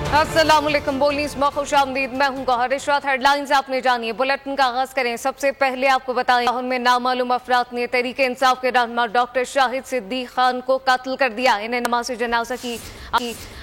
अस्सलामुअलैकुम। बोली इसमें खुशामदीद, मैं हूं गौहर। इशरात हेडलाइंस आपने जानिए। बुलेटिन का आगाज करें। सबसे पहले आपको बताएं, लाहौर में नामालूम अफराद ने तहरीक इंसाफ के रहनुमा डॉक्टर शाहिद सिद्दीक खान को कत्ल कर दिया। इन्हें नमाज जनाजा की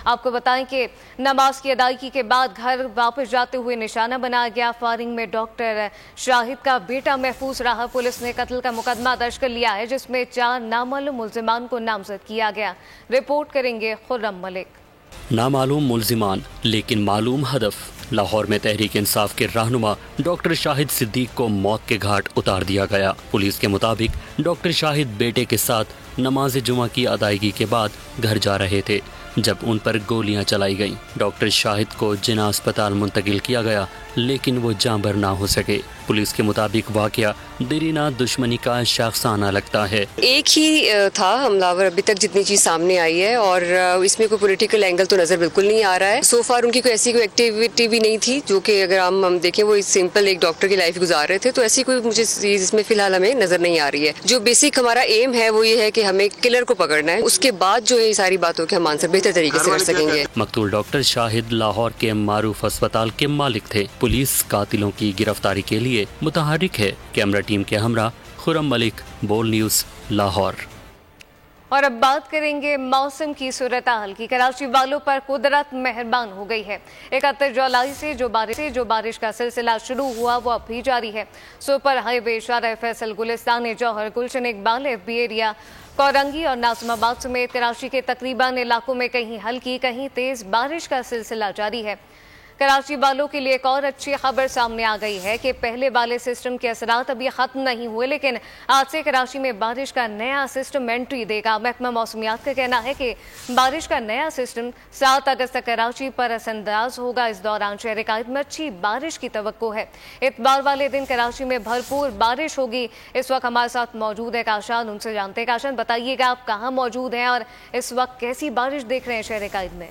आपको बताएं कि नमाज की अदायगी के बाद घर वापस जाते हुए निशाना बनाया गया। फायरिंग में डॉक्टर शाहिद का बेटा महफूज रहा। पुलिस ने कत्ल का मुकदमा दर्ज कर लिया है, जिसमें 4 नामालूम मुल्जिमान को नामजद किया गया। रिपोर्ट करेंगे खुर्रम मलिक। नामालूम मुल्जिमान लेकिन मालूम हदफ। लाहौर में तहरीक इंसाफ के रहनुमा डॉक्टर शाहिद सिद्दीक को मौत के घाट उतार दिया गया। पुलिस के मुताबिक डॉक्टर शाहिद बेटे के साथ नमाज जुमा की अदायगी के बाद घर जा रहे थे जब उन पर गोलियां चलाई गईं। डॉक्टर शाहिद को जिना अस्पताल मुंतकिल किया गया, लेकिन वो जांबर ना हो सके। पुलिस के मुताबिक वाकया देरीना दुश्मनी का शाखसाना लगता है। एक ही था हमलावर अभी तक जितनी चीज सामने आई है, और इसमें कोई पॉलिटिकल एंगल तो नजर बिल्कुल नहीं आ रहा है। सो फार उनकी कोई ऐसी कोई एक्टिविटी भी नहीं थी जो कि अगर हम देखें वो सिंपल एक डॉक्टर की लाइफ गुजार रहे थे। तो ऐसी कोई मुझे चीज इसमें फिलहाल हमें नजर नहीं आ रही है। जो बेसिक हमारा एम है वो ये है कि हमें किलर को पकड़ना है। उसके बाद जो है सारी बातों के हम आंसर बेहतर तरीके से कर सकेंगे। मकतूल डॉक्टर शाहिद लाहौर के मारूफ अस्पताल के मालिक थे। पुलिस कातिलों की गिरफ्तारी के लिए मुतहर्रिक है। कैमरा टीम के हमरा खुर्रम मलिक, बोल न्यूज, लाहौर। और अब बात करेंगे मौसम की सूरत हाल की। कराची वालों पर कुदरत मेहरबान हो गई है। 31 जुलाई से जो बारिश का सिलसिला शुरू हुआ वो अब भी जारी है। सुपर हाईवे शारा फैसल, गुलिस्तान जौहर, गुलशन इकबाल, FB एरिया, कोरंगी और नाज़िमाबाद समेत कराची के तकरीबन इलाकों में कहीं हल्की कहीं तेज बारिश का सिलसिला जारी है। कराची वालों के लिए एक और अच्छी खबर सामने आ गई है कि पहले वाले सिस्टम के असरात अभी खत्म नहीं हुए, लेकिन आज से कराची में बारिश का नया सिस्टम एंट्री देगा। महकमा मौसमियात का कहना है कि बारिश का नया सिस्टम 7 अगस्त तक कराची पर असरअंदाज होगा। इस दौरान शहर कायद में अच्छी बारिश की तवक्को है। इतवार वाले दिन कराची में भरपूर बारिश होगी। इस वक्त हमारे साथ मौजूद है काशान, उनसे जानते हैं। काशान, बताइएगा आप कहाँ मौजूद हैं और इस वक्त कैसी बारिश देख रहे हैं शहर कायद में?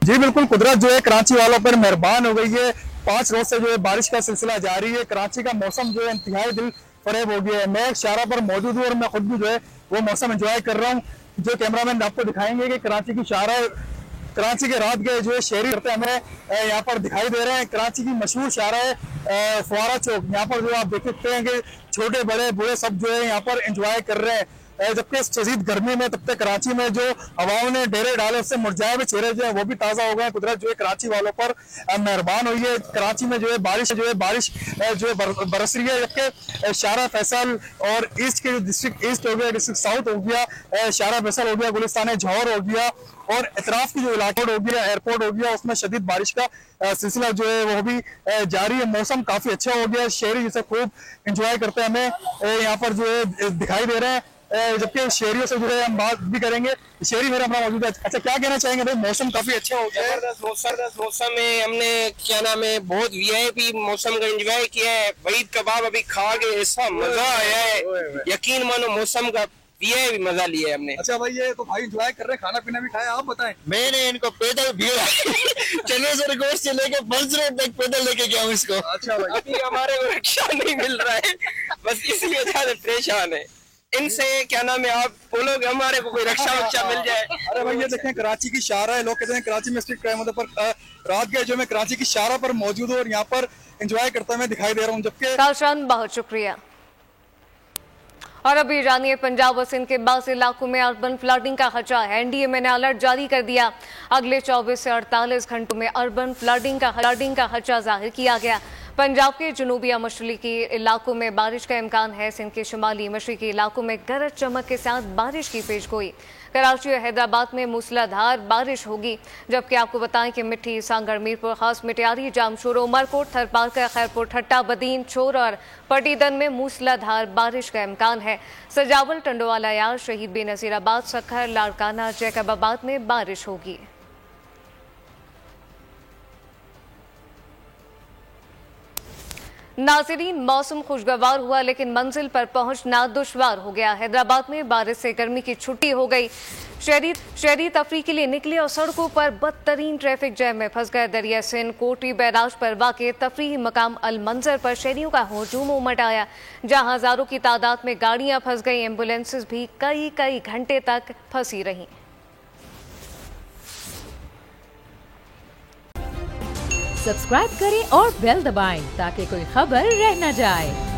जी बिल्कुल, कुदरत जो है कराची वालों पर मेहरबान हो गई है। 5 रोज से जो है बारिश का सिलसिला जारी है। कराची का मौसम जो है इंतहाई दिल फरेब हो गया है। मैं एक शारा पर मौजूद हूँ और मैं खुद भी जो है वो मौसम एंजॉय कर रहा हूँ। जो कैमरामैन आपको दिखाएंगे कि कराची की शारा, कराची के रात गए जो है शहरी करते हमें यहाँ पर दिखाई दे रहे हैं। कराची की मशहूर शारा है फुआरा चौक। यहाँ पर जो आप देख सकते हैं कि छोटे बड़े बूढ़े सब जो है यहाँ पर एंजॉय कर रहे हैं। जबकि इस शदीद गर्मी में तब तक कराची में जो हवाओं ने डेरे डाले उससे मुरझाए हुए चेहरे जो है वो भी ताज़ा हो गए। कुदरत जो है कराची वालों पर मेहरबान हुई है। कराची में जो है बारिश जो है बरस रही है। जबकि शारा फैसल और ईस्ट के जो डिस्ट्रिक्ट ईस्ट हो गया, डिस्ट्रिक्ट साउथ हो गया, शारा फैसल हो गया, गुलिस्तान जौहर हो गया और इतराफ की जो इलाके हो गया, एयरपोर्ट हो गया, उसमें शदीद बारिश का सिलसिला जो है वो भी जारी है। मौसम काफ़ी अच्छा हो गया। शहरी जिसे खूब इंजॉय करते हैं हमें यहाँ पर जो है दिखाई दे रहे हैं। जबकि शहरियों से जो है हम बात भी करेंगे। शहरी मेरा अपना मौजूद है। अच्छा, क्या कहना चाहेंगे भाई? मौसम काफी अच्छा हो गया है। जबरदस्त मौसम में हमने क्या नाम है बहुत VIP मौसम का एंजॉय किया है। वहीद कबाब अभी खा के ऐसा मजा आया है, यकीन मानो मौसम का VIP मजा लिया है हमने। अच्छा भाई, ये तो भाई एंजॉय कर रहे हैं, खाना पीना भी खाया, आप बताएं। मैंने इनको पैदल भीड़ा चनेसर गोश्त से लेके बंस रोड तक पैदल लेके गया हूँ इसको। अच्छा भाई, अभी हमारे को रिक्शा नहीं मिल रहा है, बस इसलिए ज्यादा परेशान है। इनसे क्या नाम है आप बोलोगे हमारे को कोई रक्षा वक्षा मिल जाए। अरे भाई, ये देखें कराची की शारा है। लोग कहते हैं कराची में स्ट्रीट क्राइम होता है, पर रात गए जो मैं कराची की शारा पर मौजूद हूँ और यहाँ पर एंजॉय करता हुआ दिखाई दे रहा हूँ। जबकि काशान, बहुत शुक्रिया। और अभी जानिए, पंजाब और सिंध के बाज़ इलाकों में अर्बन फ्लडिंग का खतरा है। NDMA ने अलर्ट जारी कर दिया। अगले 24 से 48 घंटों में अर्बन फ्लडिंग का खतरा जाहिर किया गया। पंजाब के जनूबी और मशरकी इलाकों में बारिश का इम्कान है। सिंध के शुमाली मशरकी इलाकों में गरज चमक के साथ बारिश की पेशगोई। कराची और हैदराबाद में मूसलाधार बारिश होगी। जबकि आपको बताएं कि मिट्टी, सांगड़, मीरपुर खास, मिटियारी, जामशोर, उमरकोट, थरपारकर, खैरपुर, ठट्टा, बदीन, छोर और पटीदन में मूसलाधार बारिश का इम्कान है। सजावल, टंडोवाला यार, शहीद बेनज़ीराबाद, सखर, लाड़काना, जैकबाबाद में बारिश होगी। नाज़रीन, मौसम खुशगवार हुआ लेकिन मंजिल पर पहुंचना दुश्वार हो गया। हैदराबाद में बारिश से गर्मी की छुट्टी हो गई। शहरी तफरी के लिए निकले और सड़कों पर बदतरीन ट्रैफिक जैम में फंस गए। दरिया सिंध कोटी बैराज पर वाक़े तफरीही मकाम अल मंजर पर शहरियों का हुजूम उमड़ आया, जहां हजारों की तादाद में गाड़ियां फंस गई। एम्बुलेंसेज भी कई घंटे तक फंसी रहीं। सब्सक्राइब करें और बेल दबाएं ताकि कोई खबर रह न जाए।